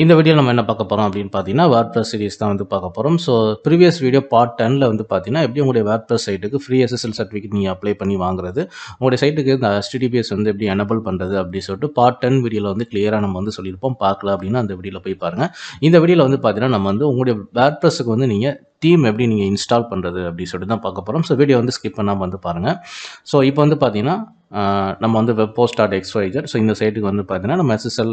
இந்த வீடியோல நம்ம என்ன பார்க்க போறோம் அப்படின்னு பார்த்தீங்கன்னா, WordPress சீரிஸ் தான் வந்து பார்க்க போறோம். ஸோ ப்ரீவியஸ் வீடியோ பார்ட் 10ல வந்து பார்த்தீங்கன்னா, எப்படி உங்களுடைய WordPress சைட்டுக்கு ஃப்ரீ SSL சர்டிஃபிகேட் நீங்க அப்ளை பண்ணி வாங்குறது, உங்களுடைய சைட்டுக்கு இந்த HTTPS வந்து எப்படி எனேபிள் பண்றது அப்படின்னு சொல்லிட்டு பார்ட் 10 வீடியோல வந்து கிளியரா நம்ம வந்து சொல்லியிருப்போம். பார்க்கல அப்படின்னா அந்த வீடியோல போய் பாருங்க. இந்த வீடியோல வந்து பார்த்தீங்கன்னா, நம்ம வந்து உங்களுடைய WordPressக்கு வந்து நீங்க தீம் எப்படி நீங்க இன்ஸ்டால் பண்றது அப்படின்னு சொல்லிட்டு தான் பார்க்க போறோம். ஸோ வீடியோ வந்து ஸ்கிப் பண்ணாம வந்து பாருங்க. ஸோ இப்போ வந்து பார்த்தீங்கன்னா, நம்ம வந்து webpost.xyz. ஸோ இந்த சைட்டுக்கு வந்து பார்த்தீங்கன்னா, நம்ம SSL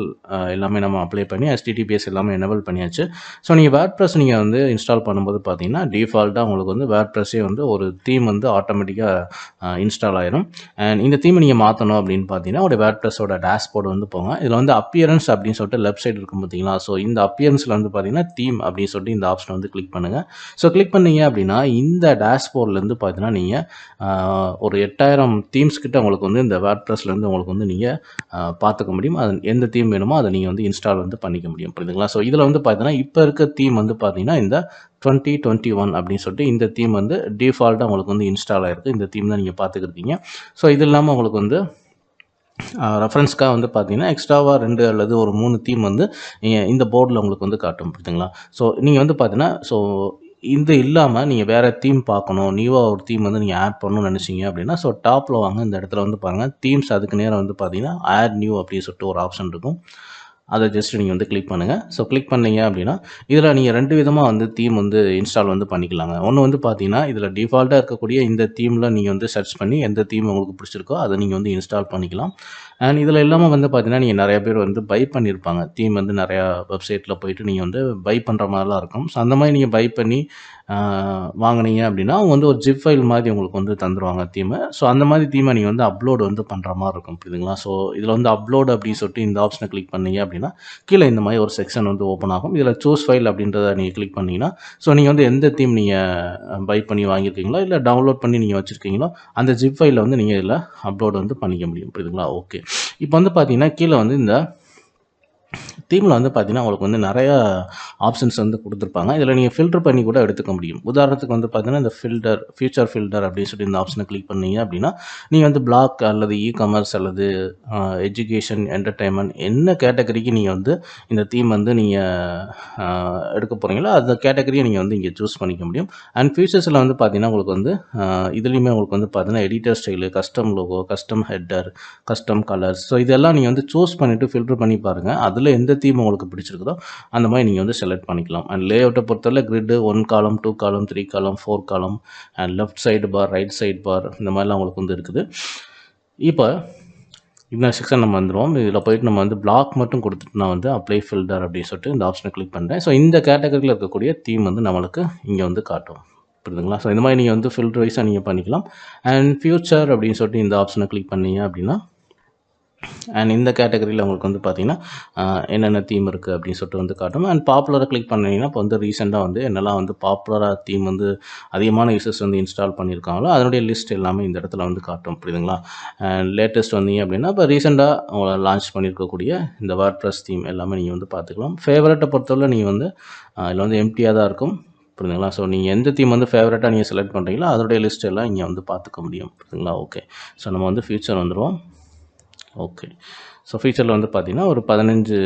எல்லாமே நம்ம அப்ளை பண்ணி HTTPS எல்லாமே எனேபிள் பண்ணியாச்சு. ஸோ நீங்கள் WordPress நீங்கள் வந்து இன்ஸ்டால் பண்ணும்போது பார்த்தீங்கன்னா, டிஃபால்ட்டாக உங்களுக்கு வந்து WordPressே வந்து ஒரு தீம் வந்து ஆட்டோமேட்டிக்காக இன்ஸ்டால் ஆயிரும். அண்ட் இந்த தீமை நீங்கள் மாற்றணும் அப்படின்னு பார்த்தீங்கன்னா, ஒரு WordPressோட டேஷ்போர்டு வந்து போங்க. இதில் வந்து அப்பியரன்ஸ் அப்படின்னு சொல்லிட்டு லெஃப்ட் சைடு இருக்கும் பார்த்தீங்களா? ஸோ இந்த அப்பியரன்ஸில் வந்து பார்த்தீங்கன்னா, தீம் அப்படின்னு சொல்லிட்டு இந்த ஆப்ஷன் வந்து கிளிக் பண்ணுங்கள். ஸோ கிளிக் பண்ணீங்க அப்படின்னா, இந்த டேஷ்போர்ட்லேருந்து பார்த்தீங்கன்னா, நீங்கள் ஒரு 8000 தீம்ஸ் கிட்ட உங்களுக்கு வந்து இந்த WordPressலேருந்து உங்களுக்கு வந்து நீங்கள் பார்த்துக்க முடியும். அது எந்த தீம் வேணுமோ அதை நீங்கள் வந்து இன்ஸ்டால் வந்து பண்ணிக்க முடியும். புரியுதுங்களா? ஸோ இதில் வந்து பார்த்தீங்கன்னா, இப்போ இருக்க தீம் வந்து பார்த்தீங்கன்னா, இந்த 2021 அப்படின்னு சொல்லிட்டு இந்த தீம் வந்து டிஃபால்ட்டாக உங்களுக்கு வந்து இன்ஸ்டால் ஆகிருக்கு. இந்த தீம் தான் நீங்கள் பார்த்துக்கிருக்கீங்க. ஸோ இது இல்லாமல் உங்களுக்கு வந்து ரெஃபரன்ஸ்க்காக வந்து பார்த்தீங்கன்னா, எக்ஸ்ட்ராவாக 2 அல்லது ஒரு 3 தீம் வந்து இந்த போர்டில் உங்களுக்கு வந்து காட்டும். புரியுதுங்களா? ஸோ நீங்கள் வந்து பார்த்தீங்கன்னா, ஸோ இது இல்லாமல் நீங்கள் வேறு தீம் பார்க்கணும், நியூவாக ஒரு தீம் வந்து நீங்கள் ஆட் பண்ணணும்னு நினச்சிங்க அப்படின்னா, ஸோ டாப்பில் வாங்க, இந்த இடத்துல வந்து பாருங்கள் தீம்ஸ், அதுக்கு நேரம் வந்து பார்த்தீங்கன்னா ஆட் நியூ அப்படின்னு சொல்லிட்டு ஒரு ஆப்ஷன் இருக்கும். அதை ஜஸ்ட் நீங்கள் வந்து கிளிக் பண்ணுங்கள். ஸோ கிளிக் பண்ணீங்க அப்படின்னா, இதில் நீங்கள் 2 விதமாக வந்து தீம் வந்து இன்ஸ்டால் வந்து பண்ணிக்கலாங்க. ஒன்று வந்து பார்த்தீங்கன்னா, இதில் டிஃபால்ட்டாக இருக்கக்கூடிய இந்த தீமில் நீங்கள் வந்து சர்ச் பண்ணி எந்த தீம் உங்களுக்கு பிடிச்சிருக்கோ அதை நீங்கள் வந்து இன்ஸ்டால் பண்ணிக்கலாம். அண்ட் இதில் இல்லாமல் வந்து பார்த்தீங்கன்னா, நீங்கள் நிறைய பேர் வந்து பை பண்ணியிருப்பாங்க. தீம் வந்து நிறையா வெப்சைட்டில் போயிட்டு நீங்கள் வந்து பை பண்ணுற மாதிரிலாம் இருக்கும். ஸோ அந்த மாதிரி நீங்கள் பை பண்ணி வாங்கினீங்க அப்படின்னா, அவங்க வந்து ஒரு ஜிப் ஃபைல் மாதிரி உங்களுக்கு வந்து தந்துடுவாங்க தீமை. ஸோ அந்த மாதிரி தீமை நீங்கள் வந்து அப்லோடு வந்து பண்ணுற மாதிரி இருக்கும். புரியுதுங்களா? ஸோ இதில் வந்து அப்லோடு அப்படின்னு சொல்லிட்டு இந்த ஆப்ஷனை கிளிக் பண்ணீங்க அப்படின்னா, கீழே இந்த மாதிரி ஒரு செக்ஷன் வந்து ஓப்பன் ஆகும். இதில் சூஸ் ஃபைல் அப்படின்றத நீங்கள் கிளிக் பண்ணிங்கன்னா, ஸோ நீங்கள் வந்து எந்த தீம் நீங்கள் பை பண்ணி வாங்கியிருக்கீங்களோ, இல்லை டவுன்லோட் பண்ணி நீங்கள் வச்சுருக்கீங்களோ, அந்த ஜிப் ஃபைலில் வந்து நீங்கள் இதில் அப்லோடு வந்து பண்ணிக்க முடியும். புரியுதுங்களா? ஓகே. இப்போ வந்து பார்த்தீங்கன்னா, கீழே வந்து இந்த தீமில் வந்து பார்த்தீங்கன்னா, உங்களுக்கு வந்து நிறையா ஆப்ஷன்ஸ் வந்து கொடுத்துருப்பாங்க. இதில் நீங்கள் ஃபில்டர் பண்ணி கூட எடுத்துக்க முடியும். உதாரணத்துக்கு வந்து பார்த்தீங்கன்னா, இந்த ஃபியூச்சர் ஃபில்டர் அப்படின்னு சொல்லி இந்த ஆப்ஷனை கிளிக் பண்ணீங்க அப்படின்னா, நீங்கள் வந்து பிளாக் அல்லது இ-காமர்ஸ் அல்லது எஜுகேஷன், என்டர்டைன்மெண்ட் என்ன கேட்டகரிக்கு நீங்கள் வந்து இந்த தீம் வந்து நீங்கள் எடுக்க போகிறீங்களோ அந்த கேட்டகரியை நீங்கள் வந்து இங்கே சூஸ் பண்ணிக்க முடியும். அண்ட் ஃபியூச்சர்ஸில் வந்து பார்த்தீங்கன்னா, உங்களுக்கு வந்து இதுலேயுமே உங்களுக்கு வந்து பார்த்தீங்கன்னா, editor style, custom logo, custom header, custom colours, so இதெல்லாம் நீங்கள் வந்து சூஸ் பண்ணிவிட்டு ஃபில்டர் பண்ணி பாருங்கள். அதில் எந்த தீம் உங்களுக்கு பிடிச்சிருக்குதோ அந்த மாதிரி நீங்கள் வந்து செலக்ட் பண்ணிக்கலாம். அண்ட் லேஅவுட்டை பொறுத்தவரை கிரிட்டு 1 காலம், 2 காலம், 3 காலம், 4 காலம், and left side bar, right side bar, இந்த மாதிரிலாம் உங்களுக்கு வந்து இருக்குது. இப்போ இந்த செக்ஷன் நம்ம வந்துடுவோம். இதில் போயிட்டு நம்ம வந்து பிளாக் மட்டும் கொடுத்துட்டு நான் வந்து அப்ளை ஃபில்டர் அப்படின்னு சொல்லிட்டு இந்த ஆப்ஷனை கிளிக் பண்ணுறேன். ஸோ இந்த கேட்டகரியில் இருக்கக்கூடிய தீம் வந்து நம்மளுக்கு இங்கே வந்து காட்டும். புரியுதுங்களா? ஸோ இந்த மாதிரி நீங்கள் வந்து ஃபில்டர் வைஸாக நீங்கள் பண்ணிக்கலாம். அண்ட் ஃபியூச்சர் அப்படின்னு சொல்லிட்டு இந்த ஆப்ஷனை கிளிக் பண்ணீங்க அப்படின்னா, அண்ட் இந்த கேட்டகரியில் உங்களுக்கு வந்து பார்த்தீங்கன்னா, என்னென்ன தீம் இருக்குது அப்படின்னு சொல்லிட்டு வந்து காட்டும். அண்ட் பாப்புலராக கிளிக் பண்ணிங்கன்னா, இப்போ வந்து ரீசெண்டாக வந்து என்னெல்லாம் வந்து பாப்புலராக தீம் வந்து அதிகமான யூசர்ஸ் வந்து இன்ஸ்டால் பண்ணியிருக்காங்களோ அதனுடைய லிஸ்ட் எல்லாமே இந்த இடத்துல வந்து காட்டும். புரியுதுங்களா? அண்ட் லேட்டஸ்ட் வந்தீங்க அப்படின்னா, இப்போ ரீசெண்டாக லான்ச் பண்ணியிருக்கக்கூடிய இந்த WordPress தீம் எல்லாமே நீங்கள் வந்து பார்த்துக்கலாம். ஃபேவரட்டை பொறுத்தவரை நீங்கள் வந்து இதில் வந்து எம்டியாக தான் இருக்கும். புரியுதுங்களா? ஸோ நீங்கள் எந்த தீம் வந்து ஃபேவரட்டாக நீங்கள் செலக்ட் பண்ணுறீங்களோ அதனுடைய லிஸ்ட் எல்லாம் இங்கே வந்து பார்த்துக்க முடியும். புரியுதுங்களா? ஓகே. ஸோ நம்ம வந்து ஃபியூச்சர் வந்துடுவோம். ஓகே. ஸோ ஃபீச்சரில் வந்து பார்த்திங்கன்னா, ஒரு 15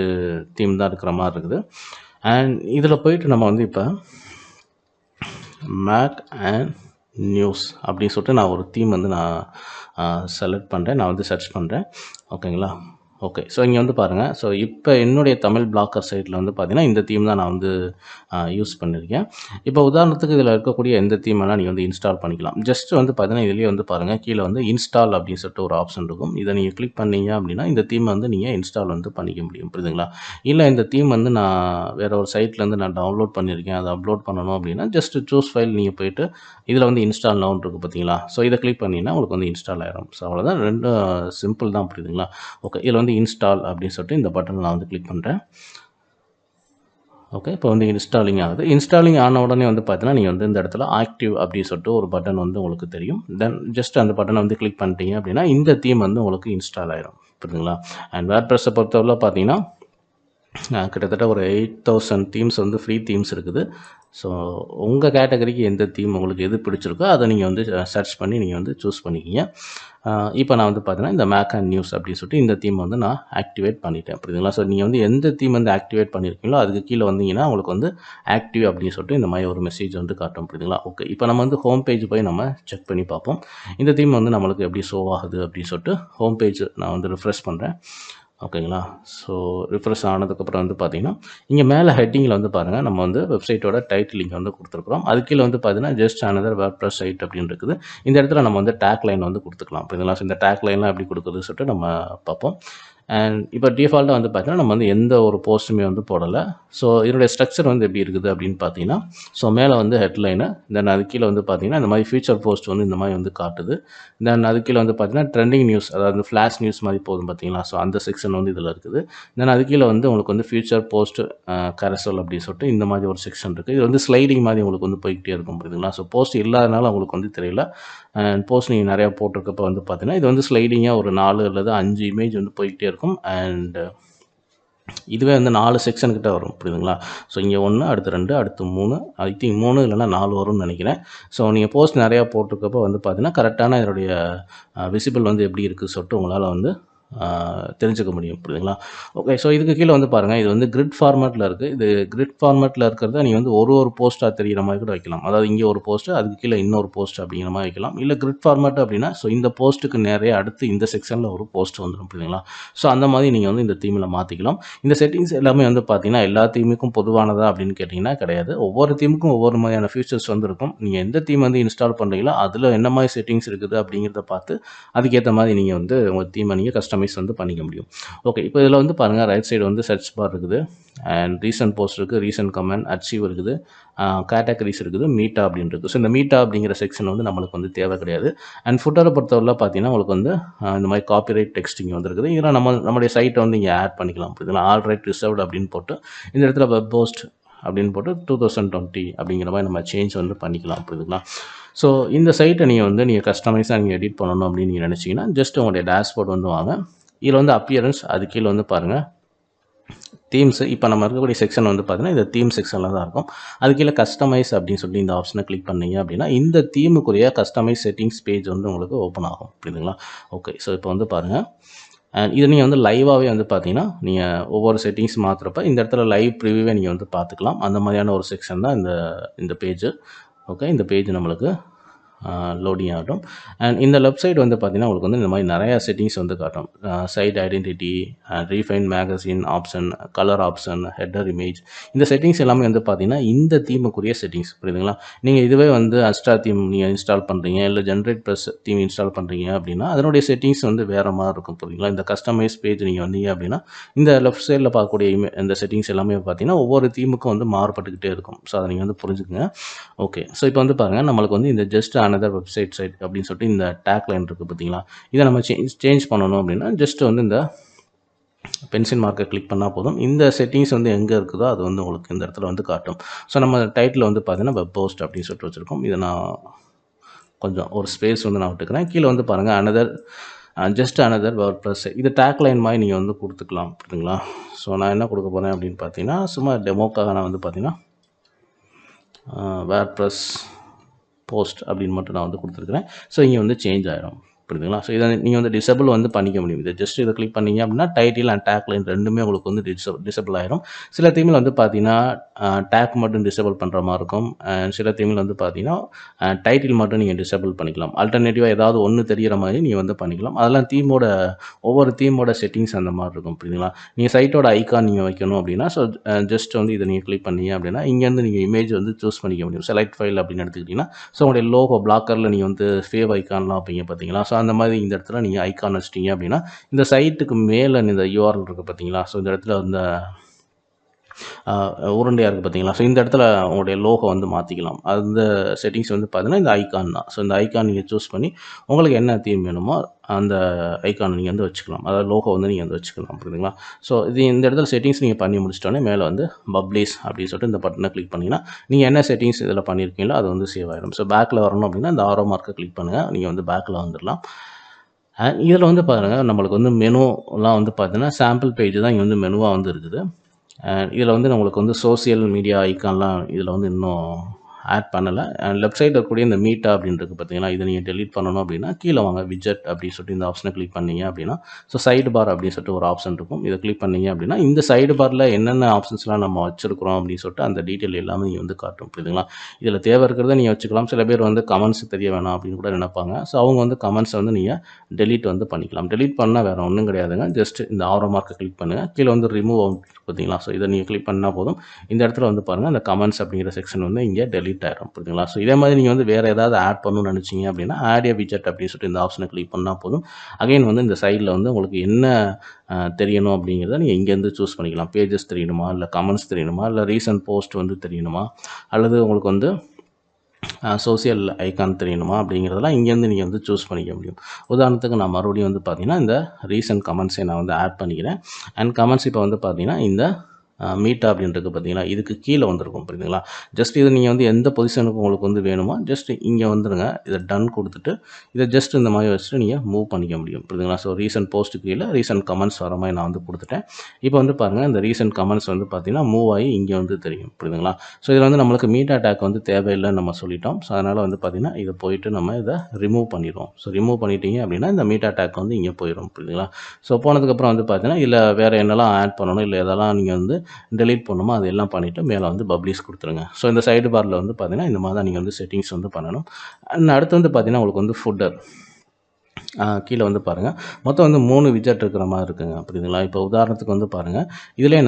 தீம் தான் இருக்கிற மாதிரி இருக்குது. அண்ட் இதில் போயிட்டு நம்ம வந்து இப்போ மேக் அண்ட் நியூஸ் அப்படின்னு சொல்லிட்டு நான் ஒரு தீம் வந்து நான் செலக்ட் பண்ணுறேன். நான் வந்து சர்ச் பண்ணுறேன். ஓகேங்களா? ஓகே. ஸோ இங்கே வந்து பாருங்கள். ஸோ இப்போ என்னுடைய தமிழ் பிளாக்கர் சைட்டில் வந்து பார்த்திங்கன்னா, இந்த தீம் தான் நான் வந்து யூஸ் பண்ணியிருக்கேன். இப்போ உதாரணத்துக்கு இதில் இருக்கக்கூடிய எந்த தீம் வேணால் நீங்கள் வந்து இன்ஸ்டால் பண்ணிக்கலாம். ஜஸ்ட் வந்து பார்த்தீங்கன்னா, இதுலேயே வந்து பாருங்கள், கீழே வந்து இன்ஸ்டால் அப்படின்னு சொல்லிட்டு ஒரு ஆப்ஷன் இருக்கும். இதை நீங்கள் கிளிக் பண்ணீங்க அப்படின்னா, இந்த தீம் வந்து நீங்கள் இன்ஸ்டால் வந்து பண்ணிக்க முடியும். புரியுதுங்களா? இல்லை இந்த தீம் வந்து நான் வேறு ஒரு சைட்லேருந்து நான் டவுன்லோட் பண்ணியிருக்கேன், அதை அப்லோட் பண்ணணும் அப்படின்னா, ஜஸ்ட் சூஸ் ஃபைல் நீங்கள் போயிட்டு இதில் வந்து இன்ஸ்டால் நவுன்னு இருக்குது பார்த்தீங்களா? ஸோ இதை கிளிக் பண்ணிங்கன்னா உங்களுக்கு வந்து இன்ஸ்டால் ஆயிரும். ஸோ அவ்வளோதான், ரெண்டும் சிம்பிள் தான். புரியுதுங்களா? ஓகே. இதில் வந்து இன்ஸ்டால் அப்படின்னு சொல்லிட்டு இந்த பட்டன் நான் வந்து கிளிக் பண்ணுறேன். ஓகே. இப்போ வந்து இன்ஸ்டாலிங் ஆகுது. இன்ஸ்டாலிங் ஆன உடனே வந்து பார்த்தீங்கன்னா, நீங்கள் வந்து இந்த இடத்துல ஆக்டிவ் அப்படின்னு சொல்லிட்டு ஒரு பட்டன் வந்து உங்களுக்கு தெரியும். தென் ஜஸ்ட் அந்த பட்டனை வந்து கிளிக் பண்ணிட்டீங்க அப்படின்னா, இந்த தீம் வந்து உங்களுக்கு இன்ஸ்டால் ஆயிரும். புரியுதுங்களா? அண்ட் வேர்ட்ப்ரெஸ்ஸை பொறுத்தவரை பார்த்தீங்கன்னா, கிட்டத்தட்ட ஒரு 8000 தீம்ஸ் வந்து ஃப்ரீ தீம்ஸ் இருக்குது. ஸோ உங்கள் கேட்டகரிக்கு எந்த தீம் உங்களுக்கு எது பிடிச்சிருக்கோ அதை நீங்கள் வந்து சர்ச் பண்ணி நீங்கள் வந்து சூஸ் பண்ணிக்கிங்க. இப்போ நான் வந்து பார்த்தீங்கன்னா இந்த மேக் அண்ட் நியூஸ் அப்படின்னு சொல்லிட்டு இந்த தீம் வந்து நான் ஆக்டிவேட் பண்ணிட்டேன். புரியுதுங்களா? ஸோ நீங்கள் வந்து எந்த தீம் வந்து ஆக்டிவேட் பண்ணியிருக்கீங்களோ அதுக்கு கீழே வந்தீங்கன்னா உங்களுக்கு வந்து ஆக்டிவ் அப்படின்னு சொல்லிட்டு இந்த மாதிரி ஒரு மெசேஜ் வந்து காட்டும். புரியுதுங்களா? ஓகே, இப்போ நம்ம வந்து ஹோம் பேஜ் போய் நம்ம செக் பண்ணி பார்ப்போம். இந்த தீம் வந்து நம்மளுக்கு எப்படி ஷோ ஆகுது அப்படின்னு சொல்லிட்டு ஹோம் பேஜ் நான் வந்து ரிஃப்ரெஷ் பண்ணுறேன். ஓகேங்களா? ஸோ ரிஃப்ரெஷ் ஆனதுக்கப்புறம் வந்து பார்த்தீங்கன்னா, இங்கே மேலே ஹெட்டிங்கில் வந்து பாருங்கள், நம்ம வந்து வெப்சைட்டோட டைட்டில் இங்கே வந்து கொடுத்துருக்குறோம். அது கீழே வந்து பார்த்தீங்கன்னா, ஜஸ்ட் அனதர் வேர்ட்பிரஸ் சைட் அப்படின்னு இருக்குது. இந்த இடத்துல நம்ம வந்து டேக் லைன் வந்து கொடுத்துக்கலாம். புரியுதுங்களா? ஸோ இந்த டேக் லைன்லாம் எப்படி கொடுக்குறதுன்னு சொல்லிட்டு நம்ம பார்ப்போம். அண்ட் இப்போ டிஃபால்ட்டாக வந்து பார்த்தீங்கன்னா, நம்ம வந்து எந்த ஒரு போஸ்ட்டுமே வந்து போடலை. ஸோ இதனுடைய ஸ்ட்ரக்சர் வந்து எப்படி இருக்குது அப்படின்னு பார்த்தீங்கன்னா, ஸோ மேலே வந்து ஹெட்லைனு, தென் அது கீழே வந்து பார்த்தீங்கன்னா, இந்த மாதிரி ஃபியூச்சர் போஸ்ட் வந்து இந்த மாதிரி வந்து காட்டுது. தென் அது கீழே வந்து பார்த்தீங்கன்னா, ட்ரெண்டிங் நியூஸ், அதாவது ஃப்ளாஷ் நியூஸ் மாதிரி போதும் பார்த்தீங்களா? ஸோ அந்த செக்ஷன் வந்து இதில் இருக்குது. தென் அது கீழே வந்து உங்களுக்கு வந்து ஃபியூச்சர் போஸ்ட் கரசல் அப்படின்னு சொல்லிட்டு இந்த மாதிரி ஒரு செக்ஷன் இருக்குது. இது வந்து ஸ்லைடிங் மாதிரி உங்களுக்கு வந்து போய்கிட்டே இருக்கும். புரியுதுங்களா? ஸோ போஸ்ட் இல்லாதனால உங்களுக்கு வந்து தெரியல. அண்ட் போஸ்ட் நீங்கள் நிறையா போட்டிருக்கப்ப வந்து பார்த்தீங்கன்னா, இது வந்து ஸ்லைடிங்காக ஒரு 4 அல்லது 5 இமேஜ் வந்து போய்கிட்டே இருக்கும். அண்ட் இதுவே வந்து 4 செக்ஷன் கிட்ட வரும். புரியுதுங்களா? ஸோ இங்கே 1, அடுத்து 2, அடுத்து 3, ஐ திங்க் 3 இல்லைனா 4 வரும்னு நினைக்கிறேன். ஸோ நீங்கள் போஸ்ட் நிறையா போட்டிருக்கப்போ வந்து பார்த்தீங்கன்னா, கரெக்டான இதனுடைய விசிபிள் வந்து எப்படி இருக்குது சொல்லிட்டு உங்களால் வந்து தெரிஞ்சுக்க முடியும். புரியுதுங்களா? ஓகே, ஸோ இதுக்கு கீழே வந்து பாருங்கள், இது வந்து கிரிட் ஃபார்மேட்டில் இருக்குது. இது கிரிட் ஃபார்மேட்டில் இருக்கிறத நீங்கள் வந்து ஒரு போஸ்ட்டாக தெரிகிற மாதிரி கூட வைக்கலாம். அதாவது இங்கே ஒரு போஸ்ட்டு, அதுக்கு கீழே இன்னொரு போஸ்ட் அப்படிங்கிற மாதிரி வைக்கலாம். இல்லை கிரிட் ஃபார்மேட் அப்படின்னா, ஸோ இந்த போஸ்ட்டுக்கு நிறைய அடுத்து இந்த செக்ஷனில் ஒரு போஸ்ட் வந்துடும். புரியுதுங்களா? ஸோ அந்த மாதிரி நீங்கள் வந்து இந்த தீமில் மாற்றிக்கலாம். இந்த செட்டிங்ஸ் எல்லாமே வந்து பார்த்தீங்கன்னா, எல்லா தீமுக்கும் பொதுவானதா அப்படின்னு கேட்டிங்கன்னா கிடையாது. ஒவ்வொரு தீமுக்கும் ஒவ்வொரு மாதிரியான ஃபீச்சர்ஸ் வந்து இருக்கும். நீங்கள் எந்த தீம் வந்து இன்ஸ்டால் பண்ணுறீங்களோ அதில் என்ன மாதிரி செட்டிங்ஸ் இருக்குது அப்படிங்கிறத பார்த்து அதுக்கேற்ற மாதிரி நீங்கள் வந்து உங்கள் தீமை நீங்கள் கஸ்டமைஸ் வந்து பண்ணிக்க முடியும். ஓகே, இப்போ இதில் வந்து பாருங்கள், ரைட் சைடு வந்து சர்ச் பார் இருக்குது. அண்ட் ரீசன்ட் போஸ்ட் இருக்குது, ரீசன்ட் கமெண்ட், அச்சீவ் இருக்குது, கேட்டகரிஸ் இருக்குது, மீட்டா அப்படின்னு இருக்குது. ஸோ இந்த மீட்டா அப்படிங்கிற செக்ஷன் வந்து நம்மளுக்கு வந்து தேவை கிடையாது. அண்ட் ஃபுட்டரை பொறுத்தவரை பார்த்தீங்கன்னா உங்களுக்கு வந்து இந்த மாதிரி காப்பிரைட் டெக்ஸ்டிங் வந்துருக்குது. இதெல்லாம் நம்மளுடைய சைட்டை வந்து இங்கே ஆட் பண்ணிக்கலாம். இதெல்லாம் ஆல் ரைட் ரிசர்வ்டு அப்படின்னு போட்டு இந்த இடத்துல வெப் போஸ்ட் அப்படின்னு போட்டு 2020 அப்படிங்கிற மாதிரி நம்ம சேஞ்ச் வந்து பண்ணிக்கலாம். புரியுதுங்களா? ஸோ இந்த சைட்டை நீங்கள் கஸ்டமைஸாக நீங்கள் எடிட் பண்ணணும் அப்படின்னு நீங்கள் நினச்சிங்கன்னா, ஜஸ்ட் உங்களுடைய டேஷ்போர்ட் வந்து வாங்க. இதில் வந்து அப்பியரன்ஸ், அது கீழே வந்து பாருங்கள் தீம்ஸு. இப்போ நம்ம இருக்கக்கூடிய செக்ஷன் வந்து பார்த்தீங்கன்னா இந்த தீம் செக்ஷனில் தான் இருக்கும். அது கீழே கஸ்டமைஸ் அப்படின்னு சொல்லி இந்த ஆப்ஷனை கிளிக் பண்ணிங்க அப்படின்னா இந்த தீமுக்குரிய கஸ்டமைஸ் செட்டிங்ஸ் பேஜ் வந்து உங்களுக்கு ஓப்பன் ஆகும். புரியுதுங்களா? ஓகே, ஸோ இப்போ வந்து பாருங்கள், அண்ட் இது நீங்கள் வந்து லைவாகவே வந்து பார்த்தீங்கன்னா, நீங்கள் ஒவ்வொரு செட்டிங்ஸ் மாற்றுறப்ப இந்த இடத்துல லைவ் ப்ரிவியூவே நீங்கள் வந்து பார்த்துக்கலாம். அந்த மாதிரியான ஒரு செக்ஷன் தான் இந்த பேஜு. ஓகே, இந்த பேஜ் நம்மளுக்கு லோடிங் ஆகட்டும். அண்ட் இந்த லெஃப்ட் சைடு வந்து பார்த்தீங்கன்னா உங்களுக்கு வந்து இந்த மாதிரி நிறையா செட்டிங்ஸ் வந்து காட்டும். Site identity, refine magazine option, colour option, header image, இந்த செட்டிங்ஸ் எல்லாமே வந்து பார்த்தீங்கன்னா இந்த தீமுக்குரிய செட்டிங்ஸ். புரியுதுங்களா? நீங்கள் இதுவே வந்து அஸ்ட்ரா தீம் நீங்கள் இன்ஸ்டால் பண்ணுறீங்க, இல்லை ஜென்ரேட் ப்ளஸ் தீம் இன்ஸ்டால் பண்ணுறீங்க அப்படின்னா அதனுடைய செட்டிங்ஸ் வந்து வேறு மாதிரி இருக்கும். புரியுதுங்களா? இந்த கஸ்டமைஸ் பேஜ் நீங்கள் வந்தீங்க அப்படின்னா இந்த லெஃப்ட் சைடில் பார்க்கக்கூடிய இந்த செட்டிங்ஸ் எல்லாமே பார்த்தீங்கன்னா ஒவ்வொரு தீமுக்கும் வந்து மாறுபட்டுக்கிட்டே இருக்கும். ஸோ அதை நீங்கள் வந்து புரிஞ்சுக்குங்க. ஓகே, ஸோ இப்போ வந்து பாருங்கள், நம்மளுக்கு வந்து இந்த ஜஸ்ட் அனதர் வெப்சைட் சைட் அப்படின்னு சொல்லிட்டு இந்த டேக் லைன் இருக்குது பார்த்தீங்களா? இதை நம்ம சேஞ்ச் பண்ணணும் அப்படின்னா ஜஸ்ட் வந்து இந்த பென்சில் மார்க்கை கிளிக் பண்ணால் போதும். இந்த செட்டிங்ஸ் வந்து எங்கே இருக்குதோ அது வந்து உங்களுக்கு இந்த இடத்துல வந்து காட்டும். ஸோ நம்ம டைட்டில் வந்து பார்த்தீங்கன்னா வெப் போஸ்ட் அப்படின்னு சொல்லிட்டு வச்சுருக்கோம். இதை நான் கொஞ்சம் ஒரு ஸ்பேஸ் வந்து நான் விட்டுக்கிறேன். கீழே வந்து பாருங்கள் அனதர் ஜஸ்ட் அனதர் வேர்ட்பிரஸ், இது டேக் லைன் மாதிரி நீங்கள் வந்து கொடுத்துக்கலாம். புரியுதுங்களா? ஸோ நான் என்ன கொடுக்க போகிறேன் அப்படின்னு பார்த்தீங்கன்னா, சும்மா டெமோக்காக நான் வந்து பார்த்தீங்கன்னா வேர்ட்பிரஸ் போஸ்ட் அப்படின்னு மட்டும் நான் வந்து கொடுத்துருக்குறேன். ஸோ இங்கே வந்து சேஞ்ச் ஆகிடும். புரியுதுங்களா? ஸோ இதை நீங்கள் வந்து டிசபிள் வந்து பண்ணிக்க முடியும். இதை ஜஸ்ட் இதை கிளிக் பண்ணிங்க அப்படின்னா டைட்டில் அண்ட் டேக் லைன் ரெண்டுமே உங்களுக்கு வந்து டிசபிள் ஆகிடும். சில தீமில் வந்து பார்த்தீங்கன்னா டேக் மட்டும் டிசபிள் பண்ணுற மாதிரி இருக்கும். சில தீமில் வந்து பார்த்தீங்கன்னா டைட்டில் மட்டும் நீங்கள் டிசபிள் பண்ணிக்கலாம். ஆல்டர்னேட்டிவாக ஏதாவது ஒன்று தெரிகிற மாதிரி நீங்கள் வந்து பண்ணிக்கலாம். அதெல்லாம் ஒவ்வொரு தீமோட செட்டிங்ஸ் அந்த மாதிரி இருக்கும். புரியுதுங்களா? நீங்கள் சைட்டோட ஐக்கான் நீங்கள் வைக்கணும் அப்படின்னா ஸோ ஜஸ்ட் வந்து இதை நீங்கள் கிளிக் பண்ணீங்க அப்படின்னா இங்கேருந்து நீங்கள் இமேஜ் வந்து சூஸ் பண்ணிக்க முடியும். செலக்ட் ஃபைல் அப்படின்னு எடுத்துக்கிட்டிங்கன்னா ஸோ உங்களுடைய லோகோ பிளாக்கரில் நீங்கள் வந்து சேவ் ஐக்கான்லாம் வைப்பீங்க பார்த்தீங்களா? ஸோ அந்த மாதிரி இந்த இடத்துல நீங்கள் ஐக்கான் வச்சிட்டிங்க அப்படின்னா இந்த சைட்டுக்கு மேலே இந்த URL இருக்குது பார்த்தீங்களா? ஸோ இந்த இடத்துல இந்த உருண்டையாக இருக்குது பார்த்தீங்களா? ஸோ இந்த இடத்துல உங்களுடைய லோகோ வந்து மாற்றிக்கலாம். அந்த செட்டிங்ஸ் வந்து பார்த்தீங்கன்னா இந்த ஐக்கான் தான். ஸோ இந்த ஐக்கான் நீங்கள் சூஸ் பண்ணி உங்களுக்கு என்ன தீம் வேணுமோ அந்த ஐக்கான் நீங்கள் வந்து வச்சுக்கலாம். அதாவது லோகோ வந்து நீங்கள் வந்து வச்சுக்கலாம். புரியுதுங்களா? ஸோ இந்த இடத்துல செட்டிங்ஸ் நீங்கள் பண்ணி முடிச்சிட்டோன்னே மேலே வந்து பப்ளிஷ் அப்படின்னு சொல்லிட்டு இந்த பட்டனை கிளிக் பண்ணிங்கன்னா நீங்கள் என்ன செட்டிங்ஸ் இதில் பண்ணியிருக்கீங்களோ அது வந்து சேவ் ஆகிடும். ஸோ பேக்கில் வரணும் அப்படின்னா இந்த ஆரோ மார்க்கை கிளிக் பண்ணுங்கள். நீங்கள் வந்து பேக்கில் வந்துடலாம். இதில் வந்து பாருங்கள், நம்மளுக்கு வந்து மெனுலாம் வந்து பார்த்தீங்கன்னா சாம்பிள் பேஜ் தான் இங்கே வந்து மெனுவாக வந்து இருக்குது. இதில் வந்து உங்களுக்கு வந்து சோசியல் மீடியா ஐக்கான்லாம் இதில் வந்து இன்னும் ஆட் பண்ணலை. லெஃப்ட் சைடில் இருக்கக்கூடிய இந்த மீட்டா அப்படின்றது பார்த்தீங்கன்னா, இதை நீங்கள் டெலீட் பண்ணணும் அப்படின்னா கீழே வாங்க விட்ஜெட் அப்படின்னு சொல்லிட்டு இந்த ஆப்ஷனை கிளிக் பண்ணீங்க அப்படின்னா, ஸோ சைடு பார் அப்படின்னு சொல்லிட்டு ஒரு ஆப்ஷன் இருக்கும். இதை கிளிக் பண்ணீங்க அப்படின்னா இந்த சைடு பாரில் என்னென்ன ஆப்ஷன்ஸ்லாம் நம்ம வச்சுருக்கிறோம் அப்படின்னு சொல்லிட்டு அந்த டீட்டெயில் எல்லாமே நீங்கள் வந்து காட்டும். புரியுதுங்களா? இதில் தேவை இருக்கிறத நீங்கள் வச்சுக்கலாம். சில பேர் வந்து கமெண்ட்ஸ் தெரிய வேணாம் அப்படின்னு கூட நினைப்பாங்க. ஸோ அவங்க வந்து கமெண்ட்ஸை வந்து நீங்கள் டெலீட் வந்து பண்ணிக்கலாம். டெலீட் பண்ணால் வேறு ஒன்றும் கிடையாதுங்க. ஜஸ்ட் இந்த ஆரோ மார்க்கை கிளிக் பண்ணுங்கள். கீழே வந்து ரிமூவ் அவுட் பார்த்தீங்களா? ஸோ இதை நீங்கள் கிளிக் பண்ணால் போதும். இந்த இடத்துல வந்து பாருங்கள் அந்த கமெண்ட்ஸ் அப்படிங்கிற செக்ஷன் வந்து இங்கே டெலீட் ஆயிரும். புரியுதுங்களா? ஸோ இதே மாதிரி நீங்கள் வந்து வேறு ஏதாவது ஆட் பண்ணணும்னு நினச்சிங்க அப்படின்னா ஆட் ஏ விட்ஜெட் அப்படின்னு சொல்லிட்டு இந்த ஆப்ஷனை கிளிக் பண்ணால் போதும். அகைன் வந்து இந்த சைடில் வந்து உங்களுக்கு என்ன தெரியணும் அப்படிங்கிறத நீங்கள் இங்கேருந்து சூஸ் பண்ணிக்கலாம். பேஜஸ் தெரியணுமா, இல்லை கமெண்ட்ஸ் தெரியணுமா, இல்லை ரீசன்ட் போஸ்ட் வந்து தெரியணுமா, அல்லது உங்களுக்கு வந்து சோசியல் ஐக்கான் தெரியணுமா அப்படிங்கிறதெல்லாம் இங்கேருந்து நீங்கள் வந்து சூஸ் பண்ணிக்க முடியும். உதாரணத்துக்கு நான் மறுபடியும் வந்து பார்த்தீங்கன்னா இந்த ரீசன்ட் கமெண்ட்ஸை நான் வந்து ஆட் பண்ணிக்கிறேன். அண்ட் கமெண்ட்ஸ் இப்போ வந்து பார்த்தீங்கன்னா இந்த மீட்டா அப்படின்றது பார்த்தீங்கன்னா இதுக்கு கீழே வந்திருக்கும். புரியுதுங்களா? ஜஸ்ட் இது நீங்கள் வந்து எந்த பொசிஷனுக்கு உங்களுக்கு வந்து வேணுமோ ஜஸ்ட் இங்கே வந்துடுங்க. இதை டன் கொடுத்துட்டு இதை ஜஸ்ட் இந்த மாதிரி வச்சுட்டு நீங்கள் மூவ் பண்ணிக்க முடியும். புரியுதுங்களா? ஸோ ரீசன்ட் போஸ்ட்டு கீழே ரீசன்ட் கமெண்ட்ஸ் வர மாதிரி நான் வந்து கொடுத்துட்டேன். இப்போ வந்து பாருங்கள் இந்த ரீசன்ட் கமெண்ட்ஸ் வந்து பார்த்தீங்கன்னா மூவ் ஆகி இங்கே வந்து தெரியும். புரியுதுங்களா? ஸோ இதில் வந்து நம்மளுக்கு மீட்டா டேக் வந்து தேவையில்லைன்னு நம்ம சொல்லிட்டோம். ஸோ அதனால் வந்து பார்த்திங்கன்னா இதை போயிட்டு நம்ம இதை ரிமூவ் பண்ணிடுவோம். ஸோ ரிமூவ் பண்ணிட்டீங்க அப்படின்னா இந்த மீட்டா டேக் வந்து இங்கே போயிடும். புரியுதுங்களா? ஸோ போனதுக்கப்புறம் வந்து பார்த்தீங்கன்னா இல்லை வேறு என்னெல்லாம் ஆட் பண்ணணும், இல்லை எதெல்லாம் நீங்கள் வந்து டெலீட் பண்ணணுமோ அது எல்லாம் பண்ணிவிட்டு மேலே வந்து பப்ளிஷ் கொடுத்துருங்க. ஸோ இந்த சைடு பாரில் வந்து பார்த்தீங்கன்னா இந்த மாதிரி தான் நீங்கள் வந்து செட்டிங்ஸ் வந்து பண்ணணும். அண்ட் அடுத்து வந்து பார்த்தீங்கன்னா உங்களுக்கு வந்து ஃபுட்டர் கீழே வந்து பாருங்கள் மொத்தம் வந்து 3 விட்ஜெட் இருக்கிற மாதிரி இருக்குங்க. புரியுதுங்களா? இப்போ உதாரணத்துக்கு வந்து பாருங்கள் இதிலே